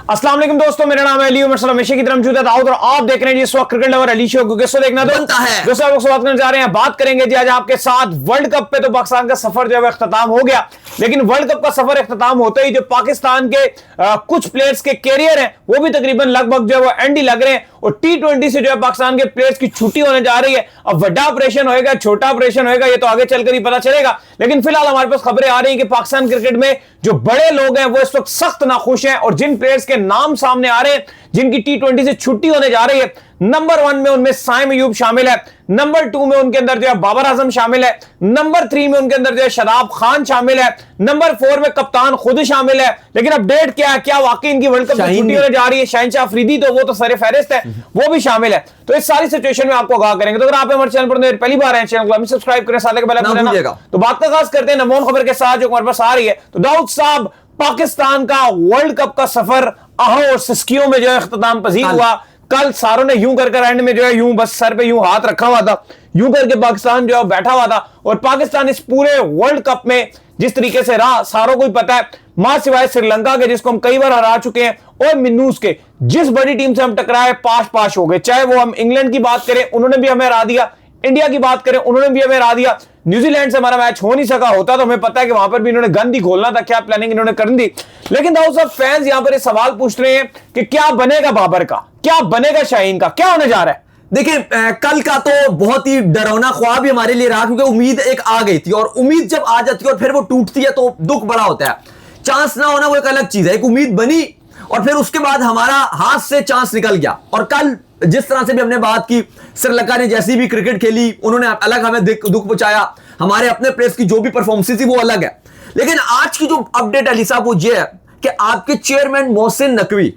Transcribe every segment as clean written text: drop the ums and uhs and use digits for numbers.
अस्सलाम वालेकुम दोस्तों, मेरा नाम है अली उमर सलाम हमेशा की तरह मौजूद है दाऊद और आप देख रहे हैं जिस वक्त क्रिकेट लवर अली शो को किसको देखना बनता है। दोस्तों आप बात करने जा रहे हैं, बात करेंगे जी आज आपके साथ वर्ल्ड कप पे। तो पाकिस्तान का सफर जो है इख्तिताम हो गया, लेकिन वर्ल्ड कप का सफर इख्तिताम होते ही जो पाकिस्तान के कुछ प्लेयर्स के कैरियर हैं वो भी तकरीबन लगभग जो है वो एंड ही लग रहे हैं। और T20 से जो है पाकिस्तान के प्लेयर्स की छुट्टी होने जा रही है। अब बड़ा ऑपरेशन होएगा, छोटा ऑपरेशन होएगा, ये तो आगे चलकर ही पता चलेगा। लेकिन फिलहाल हमारे पास खबरें आ रही हैं कि पाकिस्तान क्रिकेट में जो बड़े लोग हैं वो इस वक्त सख्त नाखुश हैं और जिन प्लेयर्स के नाम सामने आ रहे हैं जिनकी T20 से छुट्टी होने जा रही है, नंबर 1 में उनमें साइम अयूब शामिल है, नंबर 2 में उनके अंदर जो है बाबर आजम शामिल है, नंबर 3 में उनके अंदर जो है शादाब खान शामिल है, नंबर 4 में कप्तान खुद शामिल है। लेकिन अपडेट क्या है, क्या वाकई इनकी वर्ल्ड कप छुट्टी होने जा रही है? शाहिन अफरीदी तो वो तो सरे फहरिस्त है, वो भी शामिल है। तो इस सारी सिचुएशन में आपको आगाह करेंगे। तो अगर आप हमारे चैनल पर पहली बार हैं, चैनल को सब्सक्राइब करें, साथ के बेल आइकन दबाना। तो बात का आगाज करते हैं नमोन खबर के साथ जो हमारे पास आ रही है। तो दाऊद साहब, पाकिस्तान का वर्ल्ड कप का सफर आहो और सिस्कियों में जो है इख्तिताम पजीर हुआ। कल सारों ने यूं कर एंड में जो है यूं बस सर पे यूं हाथ रखा हुआ था, यूं करके पाकिस्तान जो है बैठा हुआ था। और पाकिस्तान इस पूरे वर्ल्ड कप में जिस तरीके से रहा सारों को ही पता है, मां सिवाय श्रीलंका के जिसको हम कई बार हरा चुके हैं और मिन्नूस के, जिस बड़ी टीम से हम टकराए पाश हो गए। चाहे वो हम इंग्लैंड की बात करें, उन्होंने भी हमें हरा दिया, इंडिया की बात करें, उन्होंने भी हमें हरा दिया, न्यूजीलैंड से हमारा मैच हो नहीं सका होता तो हमें पता है कि वहां पर भी इन्होंने गंद ही खोलना था, क्या प्लानिंग इन्होंने कर दी। लेकिन दाऊद साहब, फैंस यहां पर ये सवाल पूछ रहे हैं कि क्या बनेगा बाबर का, क्या बनेगा शाहीन का, क्या होने जा रहा है? देखिए, कल का तो बहुत ही डरावना ख्वाब ही हमारे लिए रहा, क्योंकि उम्मीद एक आ गई थी और उम्मीद जब आ जाती है और फिर वो टूटती है तो दुख बड़ा होता है। चांस ना होना वो एक अलग चीज है, एक उम्मीद बनी और फिर उसके बाद हमारा हाथ से चांस निकल गया। और कल जिस तरह से भी हमने बात की, श्रीलंका ने जैसी भी क्रिकेट खेली, उन्होंने अलग हमें दुख पहुंचाया, हमारे अपने प्लेयर्स की जो भी परफॉर्मेंस थी वो अलग है। लेकिन आज की जो अपडेट अली साहब वो ये है कि आपके चेयरमैन मोहसिन नकवी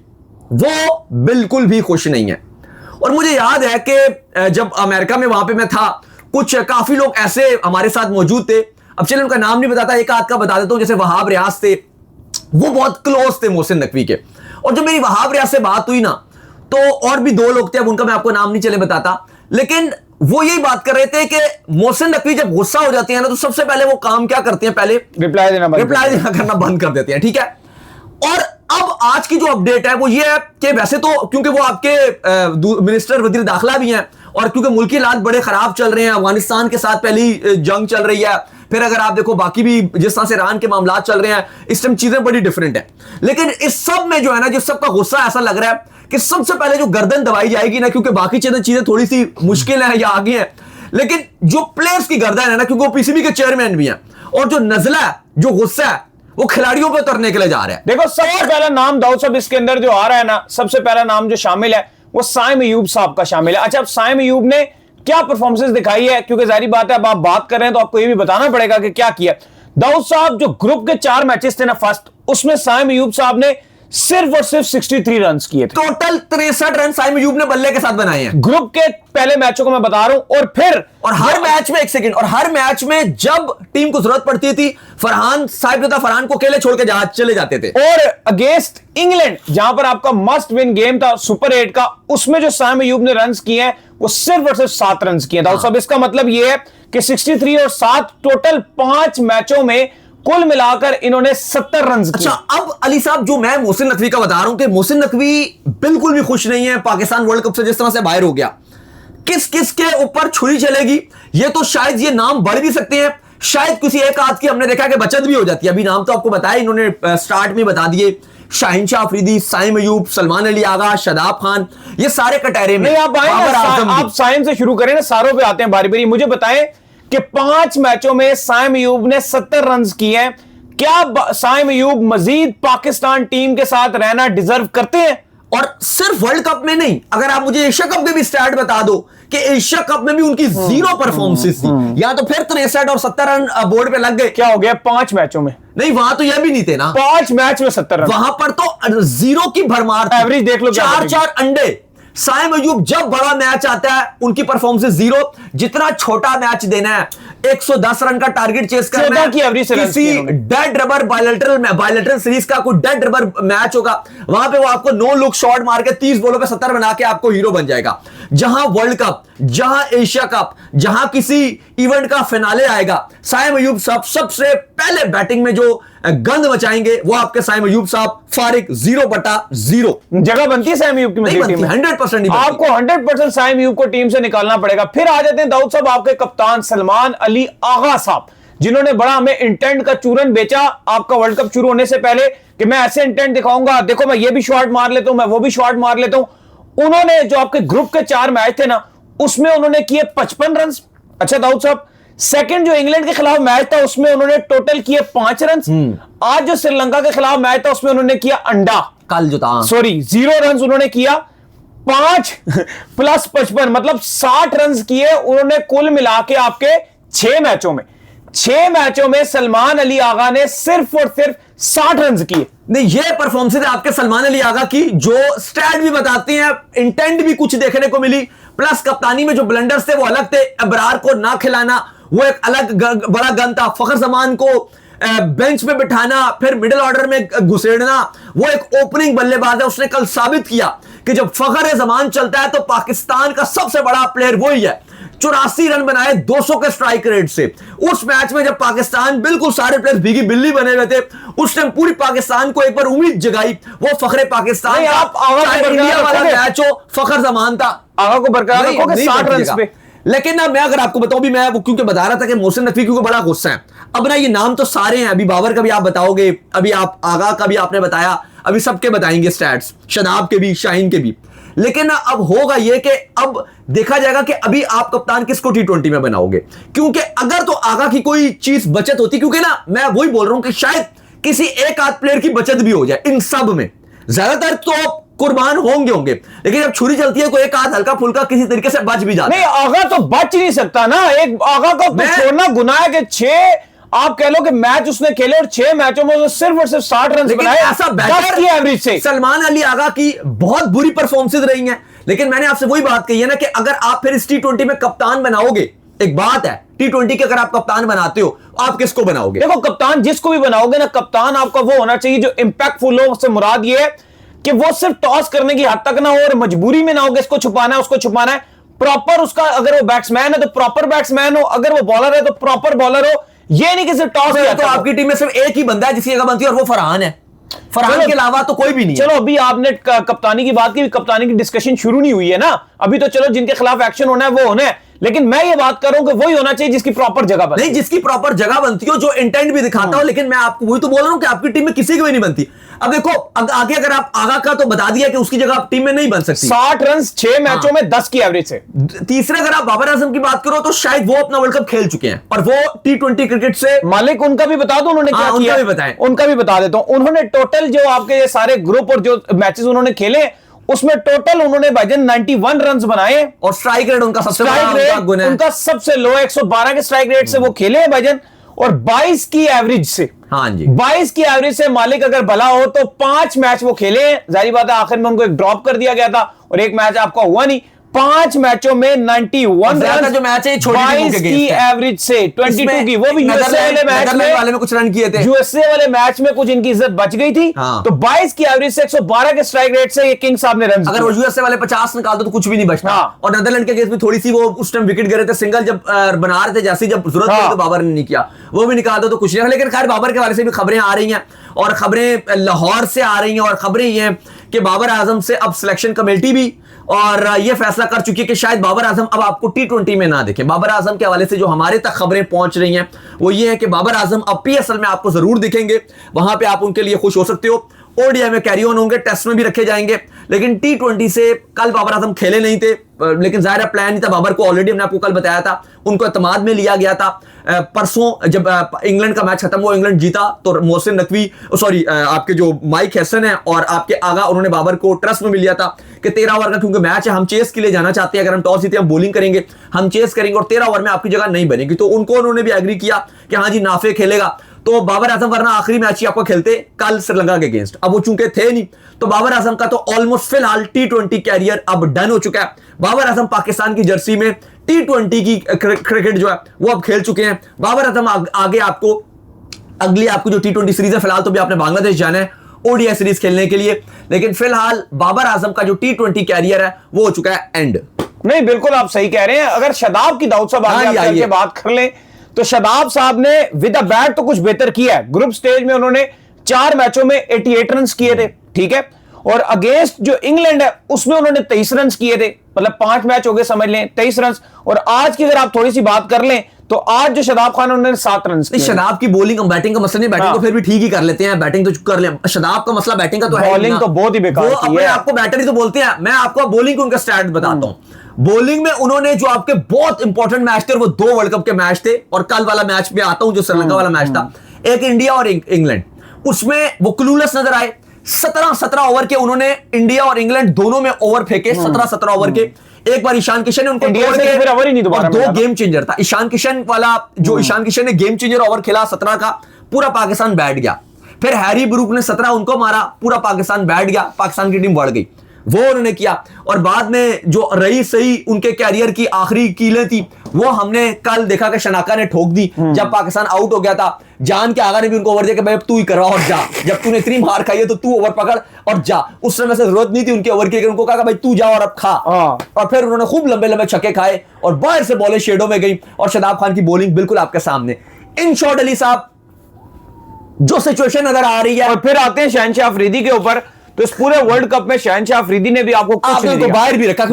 वो बिल्कुल भी खुश नहीं है। और मुझे याद है कि जब अमेरिका में वहां पे मैं था, कुछ काफी लोग ऐसे हमारे साथ मौजूद थे, अब चलिए उनका नाम नहीं बताता, एक आध का बता देता हूं, जैसे वहाब रियाज थे, वो बहुत क्लोज थे मोहसिन नकवी के। और जब मेरी वहाब रियाज से बात हुई ना, तो और भी 2 लोग थे, अब उनका मैं आपको नाम नहीं चले बताता, लेकिन वो यही बात कर रहे थे कि मोहसिन नकवी जब गुस्सा हो जाती है ना, तो सबसे पहले वो काम क्या करते हैं, पहले रिप्लाई देना करना बंद कर देते हैं। ठीक है। और अब आज की जो अपडेट है वो ये है कि वैसे तो क्योंकि वो आपके मिनिस्टर वजीर दाखिला भी हैं और क्योंकि मुल्की हालात बड़े खराब चल रहे हैं, अफगानिस्तान के साथ पहली जंग चल रही है, फिर अगर आप देखो बाकी भी जिस तरह से ईरान के मामला चल रहे हैं, इस टाइम चीजें बड़ी डिफरेंट है। लेकिन इस सब में जो है ना, जिस सबका गुस्सा ऐसा लग रहा है कि सबसे पहले जो गर्दन दबाई जाएगी ना, क्योंकि बाकी चीजें थोड़ी सी मुश्किल है या आगे हैं, लेकिन जो प्लेयर्स की गर्दन है ना, क्योंकि वो पीसीबी के चेयरमैन भी हैं, और जो नजला है, जो गुस्सा है, वो खिलाड़ियों पे उतरने के लिए जा रहा है। देखो, सबसे पहला नाम दाऊद साहब इसके अंदर जो आ रहा है ना, सबसे पहला नाम जो शामिल है वो साइम अयूब साहब का शामिल है। अच्छा, अब साइम अयूब ने क्या परफॉर्मेंस दिखाई है, क्योंकि जाहिर बात है अब आप बात कर रहे हैं तो आपको ये भी बताना पड़ेगा कि क्या किया। दाऊद साहब, जो ग्रुप के 4 मैचेस थे ना फर्स्ट, उसमें साइम अयूब साहब ने सिर्फ और सिर्फ 63 रन किए थे। टोटल 63 रन साइम अयूब ने बल्ले के साथ बनाए हैं ग्रुप के पहले मैचों को मैं बता रहा हूं। और फिर हर मैच में, एक सेकंड, और हर मैच में जब टीम को जरूरत पड़ती थी, फरहान साहिब जो था, फरहान को अकेले छोड़ के चले जाते थे। और अगेंस्ट इंग्लैंड, जहां पर आपका मस्ट विन गेम था सुपर 8 का, उसमें जो साइम अयूब ने रन किए हैं वो सिर्फ और सिर्फ 7 रन किए। दाऊद साहब, इसका मतलब यह है कि 63 और 7 टोटल 5 मैचों में कुल मिलाकर इन्होंने 70 रन किए। अच्छा, अब अली साहब, जो मैं मोहसिन नकवी का बता रहा हूं कि मोहसिन नकवी बिल्कुल भी खुश नहीं है पाकिस्तान वर्ल्ड कप से जिस तरह से बाहर हो गया। किस किस के ऊपर छुरी चलेगी, ये तो शायद ये नाम बढ़ भी सकते हैं, शायद किसी एक आध की हमने देखा कि बचत भी हो जाती है। अभी नाम तो आपको बताया, इन्होंने स्टार्ट में बता दिए, शाहीन अफरीदी, साइम अयूब, सलमान अली आगा, शादाब खान, ये सारे कटहरे में। आप साइम से शुरू करें ना, सारों पे आते हैं बारी बारी। मुझे बताएं कि 5 मैचों में साइम अयूब ने 70 रन किए हैं। क्या साइम अयूब मजीद पाकिस्तान टीम के साथ रहना डिजर्व करते हैं? और सिर्फ वर्ल्ड कप में नहीं, अगर आप मुझे एशिया कप के भी स्टैट बता दो कि एशिया कप में भी उनकी 0 परफॉर्मेंस थी, या तो फिर 63 और 70 रन बोर्ड पे लग गए। क्या हो गया 5 मैचों में? नहीं, वहां तो यह भी नहीं थे ना, 5 मैच में 70 रन, वहां पर तो 0 की भरमार, एवरेज देख लो, 4 अंडे। साइम अयूब जब बड़ा मैच आता है उनकी परफॉर्मेंस 0, जितना छोटा मैच देना है 110 रन का टारगेट चेस करना है, किसी डेड रबर बायलैटरल सीरीज का कोई डेड रबर मैच होगा, वहां पे वो आपको नो लुक शॉट मार के 30 बॉलों पे 70 बना के आपको हीरो बन जाएगा। जहां वर्ल्ड कप, जहां एशिया कप, जहां किसी इवेंट का फिनाले आएगा, साइम अयूब सबसे पहले बैटिंग में जो गंद मचाएंगे वो आपके साइम अयूब साहब। फारिक 0/0 जगह बनती है साइम अयूब की नहीं टीम में? 100% नहीं बनती। आपको 100% साइम अयूब को टीम से निकालना पड़ेगा। फिर आ जाते हैं दाऊद साहब, आपके कप्तान सलमान अली आगा साहब, जिन्होंने बड़ा हमें इंटेंट का चूरन बेचा आपका वर्ल्ड कप शुरू होने से पहले कि मैं ऐसे इंटेंट दिखाऊंगा, देखो मैं ये भी शॉट मार लेता हूं, मैं वो भी शॉट मार लेता हूं। उन्होंने जो आपके ग्रुप के 4 मैच थे ना, उसमें उन्होंने किए 55 रन। अच्छा दाऊद साहब, सेकंड जो इंग्लैंड के खिलाफ मैच था उसमें उन्होंने टोटल किए 5 रन। आज जो श्रीलंका के खिलाफ मैच था उसमें उन्होंने किया अंडा, कल जो था, सॉरी 0 रन उन्होंने किया। 5 + 55 मतलब 60 रन किए उन्होंने कुल मिला के आपके 6 मैचों में। 6 मैचों में सलमान अली आगा ने सिर्फ और सिर्फ 60 रन किए। नहीं, ये परफॉर्मेंस है आपके सलमान अली आगा की, जो स्टैट भी बताती हैं, इंटेंट भी कुछ देखने को मिली, प्लस कप्तानी में जो ब्लंडर्स थे वो अलग थे। अबरार को ना खिलाना वो एक अलग बड़ा गन था। फखर जमान को बेंच पे बिठाना, फिर मिडिल ऑर्डर में घुसेड़ना, वो एक ओपनिंग बल्लेबाज है। उसने कल साबित किया कि जब फखर जमान चलता है तो पाकिस्तान का सबसे बड़ा प्लेयर वही है। 84 रन बनाए 200 के स्ट्राइक रेट से। उस मैच में जब पाकिस्तान बिल्कुल सारे प्लेयर्स भीगी बिल्ली बने हुए थे, उस टाइम पूरी पाकिस्तान को एक बार उम्मीद जगाई। वो फखरे पाकिस्तान का, आप चाहे इंडिया वाला मैच हो, फखर जमान था। आगा को बरकरार रखोगे 60 रन पे। लेकिन ना मैं अगर आपको बताऊं भी, मैं वो क्योंकि बता रहा था कि मोहसिन नकवी क्योंकि बड़ा गुस्सा है। अब ना ये नाम तो सारे हैं, अभी बाबर का भी आप बताओगे, अभी आप आगा का भी आपने बताया, अभी सबके बताएंगे स्टैट्स, शदाब के भी, शाहीन के भी। लेकिन ना अब होगा ये कि अब देखा जाएगा कि अभी आप कप्तान किसको T20 में बनाओगे, क्योंकि अगर तो आगा की कोई चीज बचत होती, क्योंकि ना मैं वही बोल रहा हूं कि शायद किसी एक आध प्लेयर की बचत भी हो जाए इन सब में। ज्यादातर तो कुर्बान होंगे, लेकिन जब छुरी चलती है कोई एक आध हल्का फुल्का किसी तरीके से बच भी जाता है। नहीं, आगा तो बच ही नहीं सकता ना। एक आगा का तो छोड़ना गुनाह है कि 6 आप कह लो कि मैच उसने खेले और 6 मैचों में सिर्फ और सिर्फ 60 रन बनाए, ऐसा बेटर की एवरेज से। सलमान अली आगा की बहुत बुरी परफॉर्मेंसेज रही हैं, लेकिन मैंने आपसे वही बात कही है ना कि अगर आप फिर इस T20 में कप्तान बनाओगे, एक बात है T20 के अगर आप कप्तान बनाते हो, आप किसको बनाओगे? देखो, कप्तान जिसको भी बनाओगे ना, कप्तान आपका वो होना चाहिए जो इंपैक्टफुल हो। उससे मुराद ये है कि वो सिर्फ टॉस करने की हद तक ना हो और मजबूरी में ना हो कि इसको छुपाना है उसको छुपाना है। प्रॉपर उसका, अगर वो बैट्समैन है तो प्रॉपर बैट्समैन हो, अगर वो बॉलर है तो प्रॉपर बॉलर हो। ये नहीं कि सिर्फ टॉस किया। तो आपकी टीम में सिर्फ एक ही बंदा है जिसकी जगह बनती है और वो फरहान है। फरहान के अलावा तो कोई भी नहीं। चलो अभी आपने कप्तानी की बात की, कप्तानी की डिस्कशन शुरू नहीं हुई है ना अभी, तो चलो जिनके खिलाफ एक्शन होना है वो होना है, लेकिन मैं ये बात कर रहा हूं कि वही होना चाहिए जिसकी प्रॉपर जगह बनती। नहीं, जिसकी प्रॉपर जगह बनती हो, जो इंटेंट भी दिखाता हो। लेकिन मैं आपको वही तो बोल रहा हूं कि आपकी टीम में किसी की भी नहीं बनती। अब देखो आगे अगर आप आगा का तो बता दिया कि उसकी जगह आप टीम में नहीं बन सकती। 60 रन 6 मैचों में 10 की एवरेज से। तीसरे अगर आप बाबर आजम की बात करो तो शायद वो अपना वर्ल्ड कप खेल चुके हैं और वो T20 क्रिकेट से मालिक, उनका भी बता दो उन्होंने क्या किया, उनका भी बताएं। उनका भी बता देता हूं। उन्होंने टोटल जो आपके ये सारे ग्रुप और जो मैचेस उन्होंने खेले उसमें टोटल उन्होंने भाईजान 91 रन बनाए और स्ट्राइक रेट उनका सबसे उनका सबसे लो 112 के स्ट्राइक रेट से वो खेले हैं भाईजान, और 22 की एवरेज से। हाँ जी, 22 की एवरेज से मालिक अगर भला हो तो 5 मैच वो खेले हैं। जाहिर बात है आखिर में उनको एक ड्रॉप कर दिया गया था और एक मैच आपका हुआ नहीं। 5 मैचों में 91 रन जो मैच है 22 की एवरेज से 22 की, वो भी यूएसए वाले मैच में कुछ रन किए थे। यूएसए वाले मैच में कुछ इनकी इज्जत बच गई थी। हाँ। तो 22 की एवरेज से 112 के स्ट्राइक रेट से ये किंग साहब ने रन, अगर वो यूएसए वाले 50 निकाल दो तो कुछ भी नहीं बचता। हाँ। और नीदरलैंड के केस में थोड़ी सी वो उस टाइम विकेट गिरे थे, सिंगल जब बना रहे थे, जैसे जब जरूरत पड़ी तो बाबर ने नहीं किया, वो भी निकाल दो तो कुछ नहीं। लेकिन खैर बाबर के हवाले से भी खबरें आ रही हैं और खबरें लाहौर से आ रही हैं और खबरें ये हैं कि बाबर आजम से अब सिलेक्शन कमेटी भी और ये फैसला कर चुकी है कि शायद बाबर आजम अब आपको T20 में ना देखें। बाबर आजम के हवाले से जो हमारे तक खबरें पहुंच रही हैं वो ये है कि बाबर आजम अब PSL में आपको जरूर दिखेंगे, वहां पे आप उनके लिए खुश हो सकते हो। ओडीआई में कैरी ऑन होंगे, टेस्ट में भी रखे जाएंगे, लेकिन T20 से कल बाबर आजम खेले नहीं थे, लेकिन जाहिर प्लान नहीं था बाबर को। ऑलरेडी हमने आपको कल बताया था, उनको एतमाद में लिया गया था। परसों जब इंग्लैंड का मैच खत्म हुआ, इंग्लैंड जीता, तो मोहसिन नकवी सॉरी आपके जो माइक हैसन है और आपके आगा, उन्होंने बाबर को ट्रस्ट में लिया था कि 13 ओवर का क्योंकि मैच है, हम चेस के लिए जाना चाहते हैं, अगर हम टॉस जीते हम बॉलिंग करेंगे, हम चेस करेंगे और 13 ओवर में आपकी जगह नहीं बनेगी। तो उनको उन्होंने भी एग्री किया कि हाँ जी नाफे खेलेगा। तो बाबर आजम वरना आखिरी मैच ही आपको खेलते कल श्रीलंका के अगेंस्ट, अब वो चूंकि थे नहीं, तो बाबर आजम का तो ऑलमोस्ट फिलहाल T20 कैरियर अब डन हो चुका है। बाबर आजम पाकिस्तान की जर्सी में T20 की क्रिकेट जो है वो अब खेल चुके हैं। बाबर आजम आगे आपको अगली आपको जो T20 सीरीज है, फिलहाल तो भी आपने बांग्लादेश जाना है ओडीआई सीरीज खेलने के लिए, लेकिन फिलहाल बाबर आजम का जो T20 कैरियर है वो हो चुका है एंड। नहीं बिल्कुल आप सही कह रहे हैं। अगर शदाब की दाऊद साहब आगे बात कर लें तो शादाब साहब ने विद अ बैट तो कुछ बेहतर किया है। ग्रुप स्टेज में उन्होंने 4 मैचों में 88 रन किए थे, ठीक है, और अगेंस्ट जो इंग्लैंड है उसमें उन्होंने 23 रन किए थे, मतलब 5 मैच हो गए समझ लें 23 रन। और आज की अगर आप थोड़ी सी बात कर लें तो आज जो शादाब खान उन्होंने 7 रन किए। शादाब की बॉलिंग बैटिंग का मसला नहीं, बैटिंग तो फिर भी ठीक ही कर लेते हैं, बैटिंग तो कर ले। शादाब का मसला बैटिंग का तो है, बॉलिंग तो बहुत ही बेकार वो अपने आपको बैटर ही तो बोलते हैं। मैं आपको बॉलिंग को उनका स्टैट बताता हूं। बॉलिंग में उन्होंने जो आपके बहुत इंपॉर्टेंट मैच थे, वो 2 वर्ल्ड कप के मैच थे, और कल वाला मैच में आता हूं जो श्रीलंका वाला मैच था, एक इंडिया और इंग्लैंड, उसमें वो क्लूलेस नजर आए। 17 ओवर के उन्होंने इंडिया और इंग्लैंड दोनों में ओवर फेंके, 17 ओवर के। एक बार ईशान किशन ने उनको इंडिया से फिर ओवर ही नहीं दोबारा, 2 गेम चेंजर था ईशान किशन वाला, जो ईशान किशन ने गेम चेंजर ओवर खेला 17 का, पूरा पाकिस्तान बैठ गया। फिर हैरी ब्रूक ने 17 उनको मारा, पूरा पाकिस्तान बैठ गया, पाकिस्तान की टीम बढ़ गई, वो उन्होंने किया। और बाद में जो रही सही उनके कैरियर की आखिरी कीलें थी, वो हमने कल देखा कि शनाका ने ठोक दी जब पाकिस्तान आउट हो गया था। जान के आगा ने भी उनको ओवर दिया कि भाई तू ही करवा और जा, जब तूने इतनी मार खाई है तो तू ओवर पकड़ और जा। उस समय से जरूरत नहीं थी उनके ओवर की, लेकिन उनको कहा भाई तू जा और अब खा। और फिर उन्होंने खूब लंबे लंबे छक्के खाए और बाहर से बॉलें शेडो में गई, और शादाब खान की बॉलिंग बिल्कुल आपके सामने। इन शॉर्ट अली साहब जो सिचुएशन नजर आ रही है, और फिर आते हैं शहनशाह अफरीदी के ऊपर। तो इस पूरे वर्ल्ड कप में शहनशाह अफरीदी ने भी आपको कुछ नहीं दिया, बाहर भी रखा,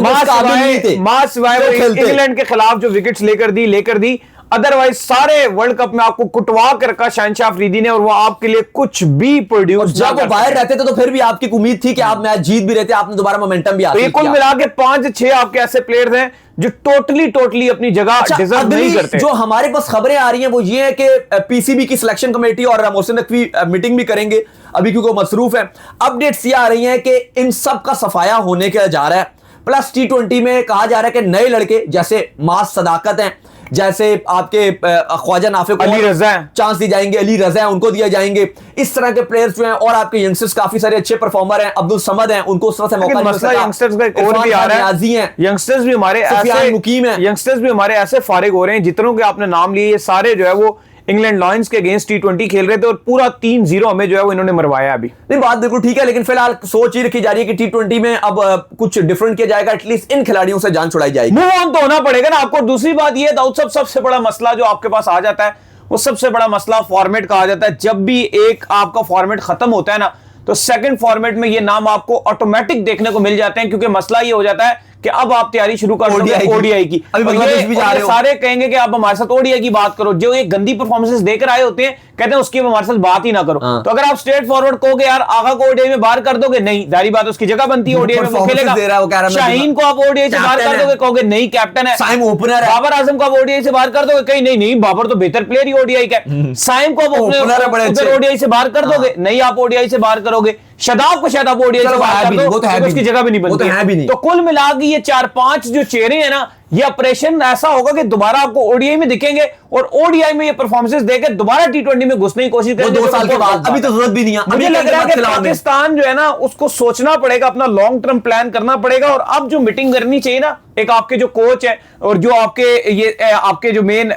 सिवाय इंग्लैंड के खिलाफ जो विकेट्स लेकर दी, अदरवाइज सारे वर्ल्ड कप में आपको कुटवा कर रखा शहनशाह अफरीदी ने, और वो आपके लिए कुछ भी प्रोड्यूस। जब वो बाहर रहते थे तो फिर भी आपकी उम्मीद थी कि आप मैच जीत भी रहते, आपने दोबारा मोमेंटम भी हासिल किया। कुल मिला के 5-6 आपके ऐसे प्लेयर्स हैं जो टोटली अपनी जगह डिजर्व नहीं करते। जो हमारे पास खबरें आ रही हैं वो ये है कि पीसीबी की सिलेक्शन कमेटी और मोहसिन नकवी मीटिंग भी करेंगे अभी, क्योंकि वो मसरूफ है। अपडेट्स ये आ रही हैं कि इन सब का सफाया होने के जा रहा है। प्लस T20 में कहा जा रहा है कि नए लड़के जैसे मास सदाकत हैं, जैसे आपके ख्वाजा नाफे को अली रजा चांस दिए जाएंगे, अली रजा है उनको दिया जाएंगे, इस तरह के प्लेयर्स जो हैं। और आपके यंगस्टर्स काफी सारे अच्छे परफॉर्मर हैं, अब्दुल समद हैं, उनको उस तरह से मौका मिल सका। यंगस्टर्स का एक और भी आ रहा है, यंगस्टर्स भी हमारे ऐसे मुकीम हैं, यंगस्टर्स भी हमारे ऐसे फारिग हो रहे हैं, जितनों के आपने नाम लिए ये सारे जो है वो इंग्लैंड लॉयंस के अगेंस्ट T20 खेल रहे थे, और पूरा 3-0 हमें जो है वो इन्होंने मरवाया अभी। नहीं, बात बिल्कुल ठीक है, लेकिन फिलहाल सोच ही रखी जा रही है कि T20 में अब कुछ डिफरेंट किया जाएगा, एटलीस्ट इन खिलाड़ियों से जान छुड़ाई जाएगी। मूव ऑन तो होना पड़ेगा ना आपको। दूसरी बात ये दाऊद साहब, सबसे बड़ा मसला जो आपके पास आ जाता है, वो सबसे बड़ा मसला फॉर्मेट का आ जाता है। जब भी एक आपका फॉर्मेट खत्म होता है ना, तो सेकंड फॉर्मेट में ये नाम आपको ऑटोमेटिक देखने को मिल जाते हैं, क्योंकि मसला ये हो जाता है कि अब आप तैयारी शुरू कर दोगे ओडीआई की। अभी बांग्लादेश भी जा रहे हो, सारे कहेंगे कि आप हमारे साथ ओडीआई की बात करो। जो ये गंदी परफॉर्मेंसेस देकर आए होते हैं, कहते हैं उसकी हमारे साथ बात ही ना करो। तो अगर आप स्ट्रेट फॉरवर्ड कहोगे यार आगा को ओडीआई में बाहर कर दोगे, नहीं, जारी बात उसकी जगह बनती है ओडीआई में वो खेलेगा। शाहीन को आप ओडीआई से बाहर कर दोगे, कहोगे नहीं कैप्टन है। साइम ओपनर है। बाबर आजम को आप ओडीआई से बाहर कर दोगे, कहीं नहीं बाबर तो बेहतर प्लेयर ही ओडीआई का। साइम को आप ओडीआई से बाहर कर दोगे, नहीं आप ओडीआई से बाहर करोगे। शादाब को शायद आप ओडीआई से बाहर कर दो, उसकी जगह भी नहीं बनती। तो कुल मिला के ये 4-5 जो चेहरे हैं ना, ये ऑपरेशन ऐसा होगा कि दोबारा आपको ओडीआई में दिखेंगे, और ओडीआई में ये परफॉर्मेंसेस देकर दोबारा T20 में घुसने की कोशिश करेंगे 2 साल के बाद। अभी तो जरूरत भी नहीं है। मुझे लग रहा है कि पाकिस्तान जो है ना, उसको सोचना पड़ेगा, अपना लॉन्ग टर्म प्लान करना पड़ेगा। और अब जो मीटिंग करनी चाहिए ना, एक आपके जो कोच है और जो आपके जो मेन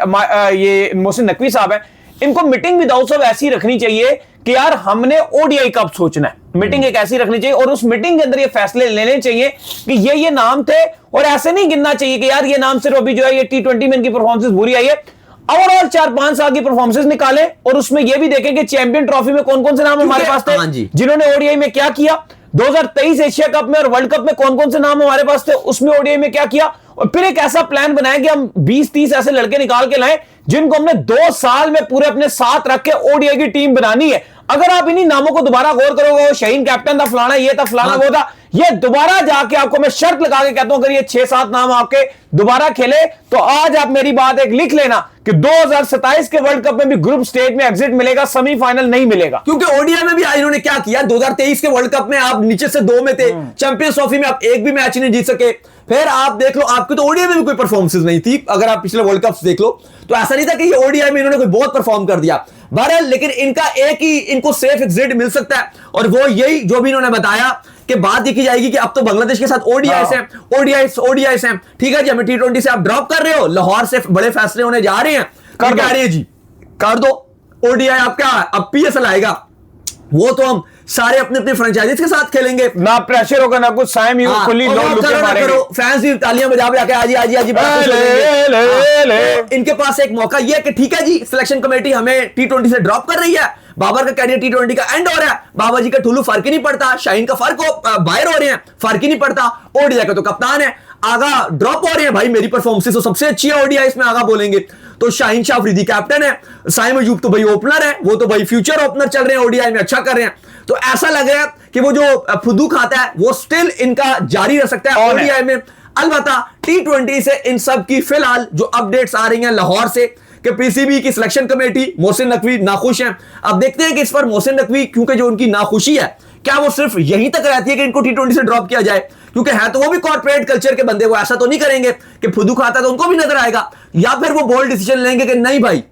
ये मोहसिन नकवी साहब है, इनको मीटिंग भी दाऊद साहब ऐसी रखनी चाहिए कि यार हमने ओडीआई कब सोचना है। मीटिंग एक ऐसी रखनी चाहिए, और उस मीटिंग के अंदर ये फैसले लेने चाहिए कि ये नाम थे, और ऐसे नहीं गिनना चाहिए कि यार ये नाम सिर्फ अभी जो है ये T20 में इनकी परफॉर्मेंस बुरी आई है। ओवरऑल 4-5 साल की परफॉर्मेंस निकालें, और उसमें यह भी देखें कि चैंपियन ट्रॉफी में कौन कौन से नाम हमारे पास थे, जिन्होंने ओडीआई में क्या किया। 2023 एशिया कप में और वर्ल्ड कप में कौन कौन से नाम हमारे पास थे, उसमें ओडीआई में क्या किया। और फिर एक ऐसा प्लान बनाया कि हम 20-30 ऐसे लड़के निकाल के लाएं जिनको हमने 2 साल में पूरे अपने साथ रख के ओडीआई की टीम बनानी है। अगर आप इन्हीं नामों को दोबारा गौर करोगे, शाहीन कैप्टन था, फलाना ये था, फलाना वो था, ये दोबारा जाके आपको मैं शर्त लगा के कहता हूं, अगर ये 6-7 नाम आपके दोबारा खेले, तो आज आप मेरी बात एक लिख लेना कि 2027 के वर्ल्ड कप में भी ग्रुप स्टेज में एग्जिट मिलेगा, सेमीफाइनल नहीं मिलेगा। क्योंकि ओडीआई में भी इन्होंने क्या किया, 2023 के वर्ल्ड कप में आप नीचे से 2 में थे, चैंपियंस ट्रॉफी में आप एक भी मैच नहीं जीत सके। फिर आप देख लो, आपकी तो ओडीआई में भी कोई परफॉर्मेंसेस नहीं थी। अगर आप पिछले वर्ल्ड कप देख लो, तो ऐसा नहीं था कि ये ओडीआई में इन्होंने कोई बहुत परफॉर्म कर दिया। बहरहाल, लेकिन इनका एक ही इनको सेफ एग्जिट मिल सकता है, और वो यही जो भी इन्होंने बताया कि बात देखी जाएगी कि अब तो बांग्लादेश के साथ ओडीआई हैं, ठीक है जी, हमें T20 से आप ड्रॉप कर रहे हो, लाहौर से बड़े फैसले होने जा रहे हैं, कर रहे हैं जी, कर दो ओडीआई। आप क्या अब PSL आएगा, वो तो हम सारे अपने अपने फ्रेंचाइजीज के साथ खेलेंगे, ना प्रेशर होगा ना कुछ, साइम यू खुली लोग लुके मारेंगे, फैंस भी तालियां बजा बजा के आजी आजी आजी इनके पास एक मौका ये है कि ठीक है जी, सिलेक्शन कमेटी हमें T20 से ड्रॉप कर रही है, बाबर का कैरियर T20 का एंड हो रहा है, बाबा जी का ठुल्लू फर्क ही नहीं पड़ता, शाहीन का फर्क बाहर हो रहे हैं, फर्क ही नहीं पड़ता, ओडीआई का तो कप्तान है, आगा ड्रॉप हो रहे हैं भाई, मेरी परफॉर्मेंस तो सबसे अच्छी है ओडीआई में, आगा बोलेंगे तो शाहीन शाह अफरीदी कैप्टन है, साइम अयूब तो भाई ओपनर है, वो तो भाई फ्यूचर ओपनर चल रहे हैं, ओडीआई में अच्छा कर रहे हैं, तो ऐसा लग रहा है कि वो जो फुदू खाता है वो स्टिल इनका जारी रह सकता है ओडीआई में। अलबत्ता T20 से इन सब की फिलहाल जो अपडेट्स आ रही हैं लाहौर से कि पीसीबी की सिलेक्शन कमेटी मोहसिन नकवी नाखुश हैं। अब देखते हैं कि इस पर मोहसिन नकवी, क्योंकि जो उनकी नाखुशी है क्या वो सिर्फ यहीं तक रहती है कि इनको T20 से ड्रॉप किया जाए, क्योंकि है तो वो भी कॉर्पोरेट कल्चर के बंदे, वो ऐसा तो नहीं करेंगे कि फुदू खाता तो उनको भी नजर आएगा, या फिर वो बोल्ड डिसीजन लेंगे कि नहीं भाई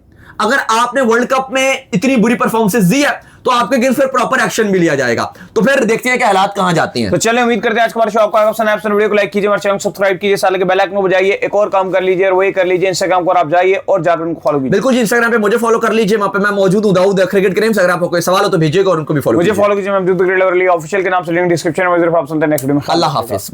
अगर आपने वर्ल्ड कप में इतनी बुरी परफॉर्मेंस दी है तो आपके अगेंस्ट फिर प्रॉपर एक्शन भी लिया जाएगा। तो फिर देखते हैं कि हालात कहां जाती हैं। तो चलिए उम्मीद करते हैं आज का हमारा शो आपको आएगा पसंद आए, वीडियो को लाइक कीजिए, हमारे चैनल को सब्सक्राइब कीजिए, साल के बेल आइकन को बजाइए, एक और काम कर लीजिए और वही कर लीजिए इंस्टाग्राम पर आप जाइए और जाकर उनको फॉलो कीजिए। बिल्कुल जी, इंस्टाग्राम पे मुझे फॉलो कर लीजिए, वहां पे मैं मौजूद हूं, दाऊद क्रिकेट के नेम से। अगर आपको कोई सवाल हो तो भेजिएगा और उनको भी फॉलो मुझे फॉलो कीजिए, मैं ऑफिशियल के नाम से लिंक डिस्क्रिप्शन में, सिर्फ आप सुनते हैं नेक्स्ट वीडियो में। अल्लाह हाफिज।